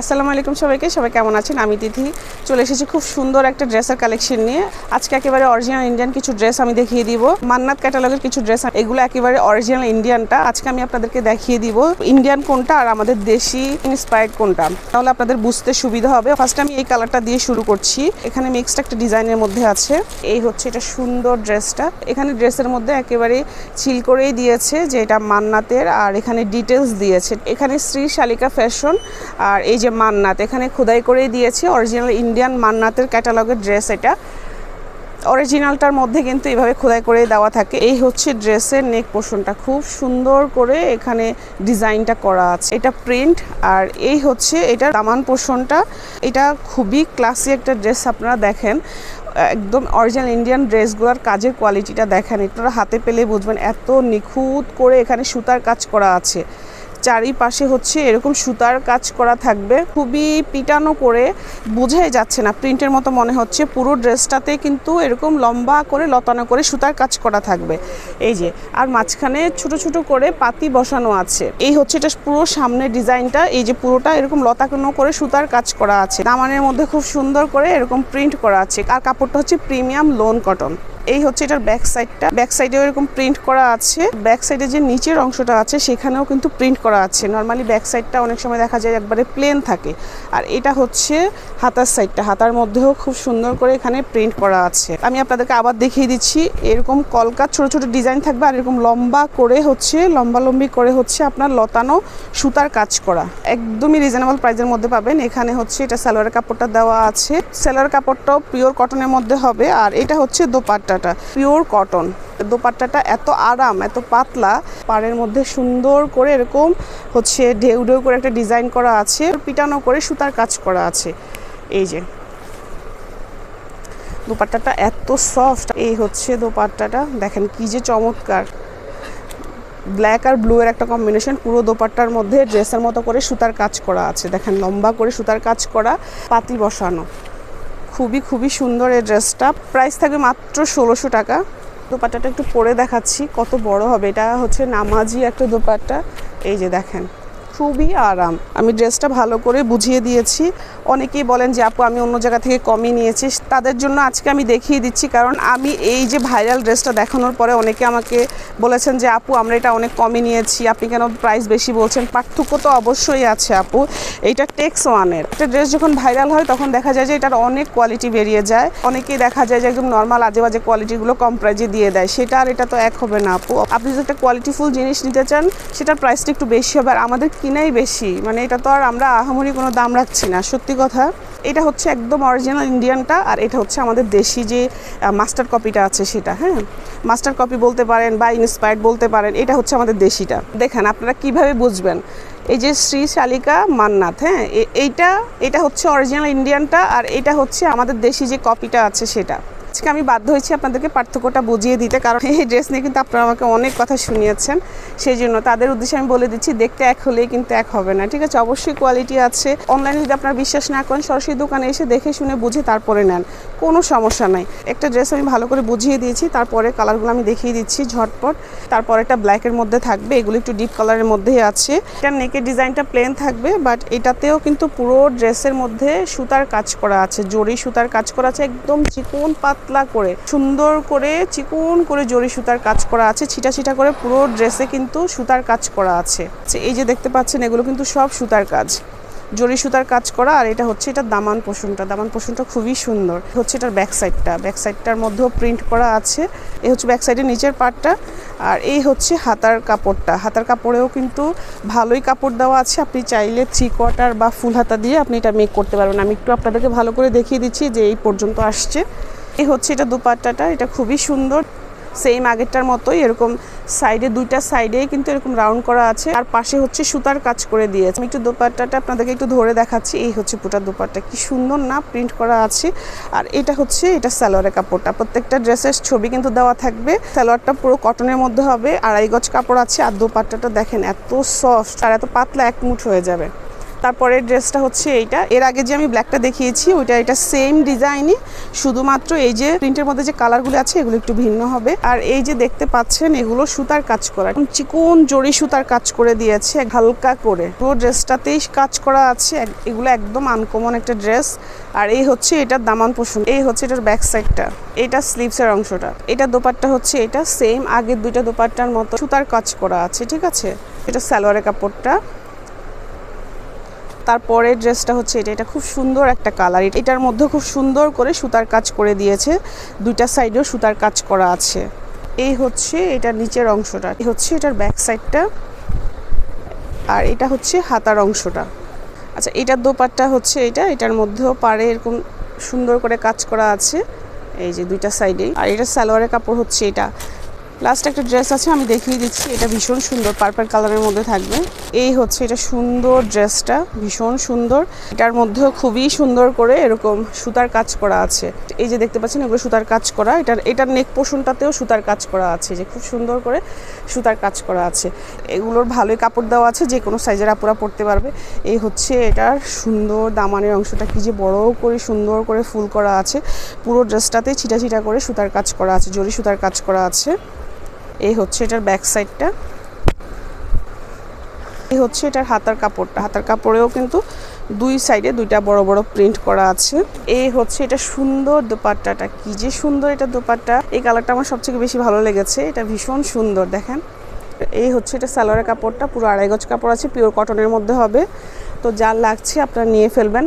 আসসালামু আলাইকুম সবাই কেমন আছেন? আমি তিথি চলে এসেছি খুব সুন্দর একটা ড্রেসের কালেকশন নিয়ে। আজকে একেবারে অরিজিনাল ইন্ডিয়ান কিছু ড্রেস আমি দেখিয়ে দিব। মান্নাত ক্যাটালগের কিছু ড্রেস, এগুলো একেবারে অরিজিনাল ইন্ডিয়ানটা আজকে আমি আপনাদেরকে দেখিয়ে দিব। ইন্ডিয়ান কোনটা আর আমাদের দেশি ইন্সপায়ার্ড কোনটা, তাহলে আপনাদের বুঝতে সুবিধা হবে। ফার্স্ট আমি এই কালারটা দিয়ে শুরু করছি। এখানে মিক্সড একটা ডিজাইনের মধ্যে আছে। এই হচ্ছে এটা সুন্দর ড্রেসটা। এখানে ড্রেসের মধ্যে একেবারে চিল করেই দিয়েছে যে এটা মান্নাতের, আর এখানে ডিটেলস দিয়েছে। এখানে শ্রী শালিকা ফ্যাশন আর এই যে মান্নাত, এখানে খোদাই করেই দিয়েছে অরিজিনাল ইন্ডিয়ান মান্নাতের ক্যাটালগের ড্রেস। এটা অরিজিনালটার মধ্যে কিন্তু এইভাবে খোদাই করে দেওয়া থাকে। এই হচ্ছে ড্রেসের নেক পোর্শনটা, খুব সুন্দর করে এখানে ডিজাইনটা করা আছে। এটা প্রিন্ট, আর এই হচ্ছে এটা দামান পোর্শনটা। এটা খুবই ক্লাসি একটা ড্রেস। আপনারা দেখেন একদম অরিজিনাল ইন্ডিয়ান ড্রেসগুলোর কাজের কোয়ালিটিটা দেখেন, আপনারা হাতে পেলে বুঝবেন এত নিখুঁত করে এখানে সুতার কাজ করা আছে। চারিপাশে হচ্ছে এরকম সুতার কাজ করা থাকবে, খুবই পিটানো করে, বোঝাই যাচ্ছে না, প্রিন্টের মতো মনে হচ্ছে। পুরো ড্রেসটাতে কিন্তু এরকম লম্বা করে লতানো করে সুতার কাজ করা থাকবে। এই যে, আর মাঝখানে ছোট ছোট করে পাতি বসানো আছে। এই হচ্ছে এটা পুরো সামনের ডিজাইনটা। এই যে পুরোটা এরকম লতানো করে সুতার কাজ করা আছে। দামানের মধ্যে খুব সুন্দর করে এরকম প্রিন্ট করা আছে। আর কাপড়টা হচ্ছে প্রিমিয়াম লোন কটন। এই হচ্ছে এটার ব্যাক সাইডটা। ব্যাক সাইডেও এরকম প্রিন্ট করা আছে। ব্যাক সাইডে যে নিচের অংশটা আছে সেখানেও কিন্তু প্রিন্ট করা আছে। নর্মালি ব্যাক সাইডটা অনেক সময় দেখা যায় একবারে প্লেন থাকে। আর এটা হচ্ছে হাতার সাইডটা। হাতার মধ্যেও খুব সুন্দর করে এখানে প্রিন্ট করা আছে। আমি আপনাদেরকে আবার দেখিয়ে দিচ্ছি। এরকম কলকা ছোট ছোট ডিজাইন থাকবে, আর এরকম লম্বা করে হচ্ছে লম্বি করে হচ্ছে আপনার লতানো সুতার কাজ করা। একদমই রিজনেবল প্রাইসের মধ্যে পাবেন। এখানে হচ্ছে এটা সালোয়ারের কাপড়টা দেওয়া আছে। সালোয়ার কাপড়টাও পিওর কটনের মধ্যে হবে। আর এটা হচ্ছে দোপাট্টা, পিওর কটন। দোপাট্টাটা এত আরাম, এত পাতলা, পাড়ের মধ্যে সুন্দর করে এরকম হচ্ছে ঢেউ ঢেউ করে একটা ডিজাইন করা আছে, পিটানো করে সুতার কাজ করা আছে। এই যে দোপাট্টাটা এত সফট। এই হচ্ছে দোপাট্টাটা, দেখেন কি যে চমৎকার। ব্ল্যাক আর ব্লু এর একটা কম্বিনেশন। পুরো দোপাট্টার মধ্যে ড্রেসের মতো করে সুতার কাজ করা আছে। দেখেন লম্বা করে সুতার কাজ করা, পাতি বসানো। খুবই সুন্দর এই ড্রেসটা। প্রাইস থাকবে মাত্র 1600 টাকা। দোপাট্টাটা একটু পরে দেখাচ্ছি কত বড় হবে। এটা হচ্ছে নামাজি একটা দোপাট্টা। এই যে দেখেন খুবই আরাম। আমি ড্রেসটা ভালো করে বুঝিয়ে দিয়েছি। অনেকেই বলেন যে আপু আমি অন্য জায়গা থেকে কমই নিয়েছি, তাদের জন্য আজকে আমি দেখিয়ে দিচ্ছি। কারণ আমি এই যে ভাইরাল ড্রেসটা দেখানোর পরে অনেকে আমাকে বলেছেন যে আপু আমরা এটা অনেক কমই নিয়েছি, আপনি কেন প্রাইস বেশি বলছেন? পার্থক্য তো অবশ্যই আছে আপু। এইটা টেক্স ওয়ানের একটা ড্রেস যখন ভাইরাল হয় তখন দেখা যায় যে এটার অনেক কোয়ালিটি বেরিয়ে যায়। অনেকেই দেখা যায় যে একদম নর্মাল আজে বাজে কোয়ালিটিগুলো কম প্রাইজে দিয়ে দেয়। সেটা আর এটা তো এক হবে না আপু। আপনি যদি একটা কোয়ালিটিফুল জিনিস নিতে চান সেটার প্রাইসটা একটু বেশি হবে। আর আমাদের কিনাই বেশি, মানে এটা তো আর আমরা আহামরি কোনো দাম রাখছি না, সত্যি কথা। এটা হচ্ছে একদম অরিজিনাল ইন্ডিয়ানটা, আর এটা হচ্ছে আমাদের দেশি যে মাস্টার কপিটা আছে সেটা। হ্যাঁ, মাস্টার কপি বলতে পারেন বা ইন্সপায়ার্ড বলতে পারেন। এটা হচ্ছে আমাদের দেশিটা। দেখেন আপনারা কিভাবে বুঝবেন। এই যে শ্রী শালিকা মান্নাত, হ্যাঁ, এটা হচ্ছে অরিজিনাল ইন্ডিয়ানটা, আর এটা হচ্ছে আমাদের দেশি যে কপিটা আছে সেটা। আজকে আমি বাধ্য হয়েছি আপনাদেরকে পার্থক্যটা বুঝিয়ে দিতে, কারণ এই ড্রেস নিয়ে কিন্তু আপনারা আমাকে অনেক কথা শুনিয়েছেন। সেই জন্য তাদের উদ্দেশ্যে আমি বলে দিচ্ছি, দেখতে এক হলেই কিন্তু এক হবে না, ঠিক আছে? অবশ্যই কোয়ালিটি আছে। অনলাইনে যদি আপনারা বিশ্বাস না করেন, সরাসরি দোকানে এসে দেখে শুনে বুঝে তারপরে নেন, কোনো সমস্যা নাই। একটা ড্রেস আমি ভালো করে বুঝিয়ে দিয়েছি, তারপরে কালারগুলো আমি দেখিয়ে দিচ্ছি ঝটপট। তারপরে একটা ব্ল্যাকের মধ্যে থাকবে, এগুলো একটু ডিপ কালারের মধ্যেই আছে। এটার নেকের ডিজাইনটা প্লেন থাকবে, বাট এটাতেও কিন্তু পুরো ড্রেসের মধ্যে সুতার কাজ করা আছে, জরি সুতার কাজ করা আছে। একদম চিকন পাতলা করে সুন্দর করে চিকন করে জরি সুতার কাজ করা আছে। ছিটা ছিটা করে পুরো ড্রেসে কিন্তু সুতার কাজ করা আছে। এই যে দেখতে পাচ্ছেন এগুলো কিন্তু সব সুতার কাজ, জরি সুতার কাজ করা। আর এটা হচ্ছে এটা দামান পোর্শনটা খুবই সুন্দর। হচ্ছে এটার ব্যাক সাইডটার মধ্যেও প্রিন্ট করা আছে। এই হচ্ছে ব্যাক সাইডের নিচের পার্টটা। আর এই হচ্ছে হাতার কাপড়টা। হাতার কাপড়েও কিন্তু ভালোই কাপড় দেওয়া আছে। আপনি চাইলে 3/4 বা ফুল হাতা দিয়ে আপনি এটা মেক করতে পারবেন। আমি একটু আপনাদেরকে ভালো করে দেখিয়ে দিচ্ছি যে এই পর্যন্ত আসছে। এই হচ্ছে এটা দোপাট্টাটা। এটা খুবই সুন্দর, সেম আগেরটার মতোই। এরকম সাইডে দুইটা সাইডেই কিন্তু এরকম রাউন্ড করা আছে, আর পাশে হচ্ছে সুতার কাজ করে দিয়েছে। আমি একটু দোপাট্টাটা আপনাদেরকে একটু ধরে দেখাচ্ছি। এই হচ্ছে পুরো দোপাট্টা, কি সুন্দর না প্রিন্ট করা আছে। আর এটা হচ্ছে এটা সালোয়ারের কাপড়টা। প্রত্যেকটা ড্রেসের ছবি কিন্তু দেওয়া থাকবে। সালোয়ারটা পুরো কটনের মধ্যে হবে, 2.5 গজ কাপড় আছে। আর দোপাট্টাটা দেখেন এত সফট আর এত পাতলা, এক মুঠ হয়ে যাবে। তারপরের ড্রেসটা হচ্ছে এইটা, এর আগে যে আমি ব্ল্যাকটা দেখিয়েছি ওইটা, এটা সেম ডিজাইনই, শুধুমাত্র এই যে প্রিন্টের মধ্যে যে কালারগুলো আছে এগুলো একটু ভিন্ন হবে। আর এই যে দেখতে পাচ্ছেন এগুলো সুতার কাজ করা, চিকন জরি সুতার কাজ করে দিয়েছে হালকা করে, পুরো ড্রেসটাতেই কাজ করা আছে। এগুলো একদম আনকমন একটা ড্রেস। আর এই হচ্ছে এটার দামান পোষণ, এই হচ্ছে এটার ব্যাক সাইডটা, এটা স্লিভসের অংশটা, এটা দোপাট্টা হচ্ছে এটা সেম আগের দুইটা দোপাট্টার মতো সুতার কাজ করা আছে, ঠিক আছে। এটা সালোয়ারের কাপড়টা। তারপরে ড্রেসটা হচ্ছে এটা, এটা খুব সুন্দর একটা কালার, এটার মধ্যে খুব সুন্দর করে সুতার কাজ করে দিয়েছে, দুইটা সাইডেও সুতার কাজ করা আছে। এই হচ্ছে এটার নিচের অংশটা, এই হচ্ছে এটার ব্যাক সাইডটা, আর এটা হচ্ছে হাতার অংশটা। আচ্ছা, এটার দোপাট্টা হচ্ছে এটা, এটার মধ্যেও পাড়ে এরকম সুন্দর করে কাজ করা আছে এই যে দুইটা সাইডেই। আর এটা সালোয়ারের কাপড় হচ্ছে এটা। লাস্ট একটা ড্রেস আছে আমি দেখিয়ে দিচ্ছি, এটা ভীষণ সুন্দর, পার্পল কালারের মধ্যে থাকবে। এই হচ্ছে এটা সুন্দর ড্রেসটা, ভীষণ সুন্দর, এটার মধ্যেও খুবই সুন্দর করে এরকম সুতার কাজ করা আছে। এই যে দেখতে পাচ্ছেন এগুলো সুতার কাজ করা, এটার নেক পোর্শনটাতেও সুতার কাজ করা আছে, যে খুব সুন্দর করে সুতার কাজ করা আছে। এগুলোর ভালোই কাপড় দেওয়া আছে, যে কোনো সাইজের আপুরা পরতে পারবে। এই হচ্ছে এটার সুন্দর দামানের অংশটা, কি যে বড় করে সুন্দর করে ফুল করা আছে, পুরো ড্রেসটাতে ছিটা ছিটা করে সুতার কাজ করা আছে, জরি সুতার কাজ করা আছে। এই হচ্ছে এটার ব্যাক সাইডটা, এই হচ্ছে এটার হাতার কাপড়টা, হাতার কাপড়েও কিন্তু দুই সাইডে দুইটা বড় বড় প্রিন্ট করা আছে। এই হচ্ছে এটা সুন্দর দোপাট্টাটা, কি যে সুন্দর এটা দোপাট্টা, এই কালারটা আমার সবথেকে বেশি ভালো লেগেছে, এটা ভীষণ সুন্দর দেখেন। এই হচ্ছে এটা সালোয়ারের কাপড়টা, পুরো 2.5 গজ কাপড় আছে, পিওর কটনের মধ্যে হবে। তো যার লাগছে আপনারা নিয়ে ফেলবেন।